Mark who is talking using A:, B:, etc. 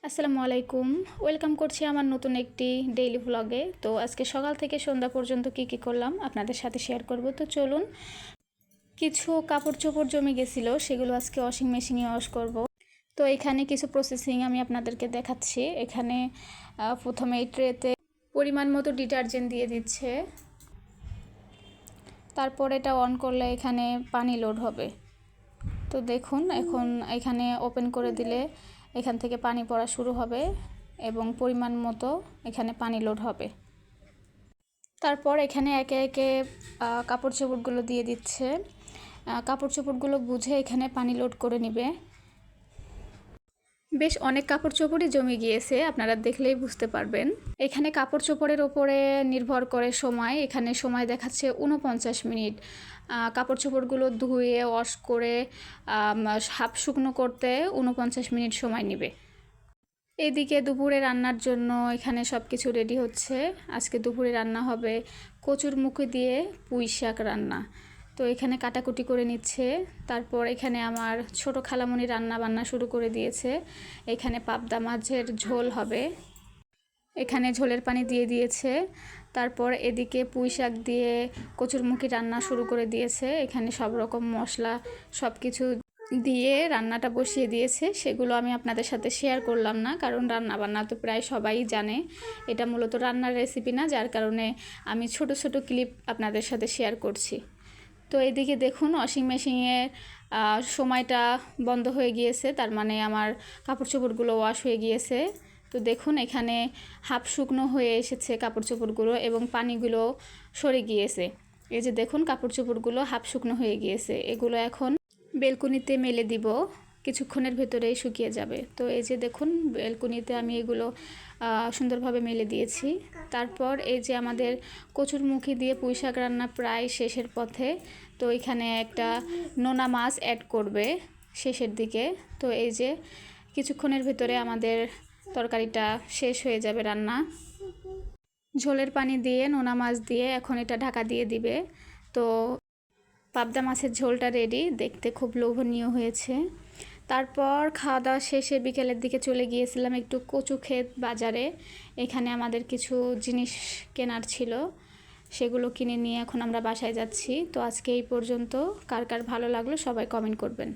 A: আসসালামু আলাইকুম। ওয়েলকাম করছি আমার নতুন একটি ডেইলি ভ্লগে। তো আজকে সকাল থেকে সন্ধ্যা পর্যন্ত কি করলাম আপনাদের সাথে শেয়ার করব। তো চলুন, কিছু কাপড় চোপড় জমে গেছিলো, সেগুলো আজকে ওয়াশিং মেশিনে ওয়াশ করব। তো এখানে কিছু প্রসেসিং আমি আপনাদেরকে দেখাচ্ছি। এখানে প্রথমে এই ট্রেতে পরিমাণ মতো ডিটারজেন্ট দিয়ে দিচ্ছে, তারপর এটা অন করলে এখানে পানি লোড হবে। তো দেখুন, এখন এখানে ওপেন করে দিলে এখান থেকে পানি পড়া শুরু হবে এবং পরিমাণ মতো এখানে পানি লোড হবে। তারপর এখানে একে একে কাপড় চোপড়গুলো দিয়ে দিচ্ছে। কাপড় চোপড়গুলো বুঝে এখানে পানি লোড করে নেবে। বেশ অনেক কাপড় চোপড়ই জমে গিয়েছে, আপনারা দেখলেই বুঝতে পারবেন। এখানে কাপড় চোপড়ের ওপরে নির্ভর করে সময়। এখানে সময় দেখাচ্ছে 49 মিনিট। কাপড় চোপড়গুলো ধুয়ে ওয়াশ করে হাফ শুকনো করতে 49 মিনিট সময় নেবে। এদিকে দুপুরে রান্নার জন্য এখানে সব কিছু রেডি হচ্ছে। আজকে দুপুরে রান্না হবে কচুর মুখি দিয়ে পুঁই শাক রান্না। তো এখানে কাটাকুটি করে নিচ্ছে। তারপর এখানে আমার ছোট খালামণি রান্না বান্না শুরু করে দিয়েছে। এখানে পাবদা মাছের ঝোল হবে, এখানে ঝোলের পানি দিয়ে দিয়েছে। তারপর এদিকে পুঁই শাক দিয়ে কচুরমুখী রান্না শুরু করে দিয়েছে। এখানে সব রকম মশলা সব কিছু দিয়ে রান্নাটা বসিয়ে দিয়েছে। সেগুলো আমি আপনাদের সাথে শেয়ার করলাম না, কারণ রান্না বান্না তো প্রায় সবাই জানে। এটা মূলত রান্নার রেসিপি না, যার কারণে আমি ছোট ছোট ক্লিপ আপনাদের সাথে শেয়ার করছি। তো এদিকে দেখুন, ওয়াশিং মেশিনের সময়টা বন্ধ হয়ে গিয়েছে, তার মানে আমার কাপড় চোপড়গুলো ওয়াশ হয়ে গিয়েছে। তো দেখুন, এখানে হাফ শুকনো হয়ে এসেছে কাপড় চোপড়গুলো এবং পানিগুলো সরে গিয়েছে। এই যে দেখুন, কাপড় চোপড়গুলো হাফ শুকনো হয়ে গিয়েছে। এগুলো এখন বেলকুনিতে মেলে দিব, কিছুক্ষণের ভেতরেই শুকিয়ে যাবে। তো এই যে দেখুন, বেলকুনিতে আমি এগুলো সুন্দরভাবে মেলে দিয়েছি। তারপর এই যে আমাদের কচুরমুখী দিয়ে পুঁই শাক রান্না প্রায় শেষের পথে। তো এখানে একটা নোনা মাছ অ্যাড করবে শেষের দিকে। তো এই যে কিছুক্ষণের ভেতরে আমাদের তরকারিটা শেষ হয়ে যাবে রান্না। ঝোলের পানি দিয়ে নোনা মাছ দিয়ে এখন এটা ঢাকা দিয়ে দিবে। তো পাবদা মাছের ঝোলটা রেডি, দেখতে খুব লোভনীয় হয়েছে। তারপর খাওয়া দাওয়া শেষে বিকেলের দিকে চলে গিয়েছিলাম একটু কচু ক্ষেত বাজারে। এখানে আমাদের কিছু জিনিস কেনার ছিল, সেগুলো কিনে নিয়ে এখন আমরা বাসায় যাচ্ছি। তো আজকে এই পর্যন্ত। কার কার ভালো লাগলো সবাই কমেন্ট করবেন।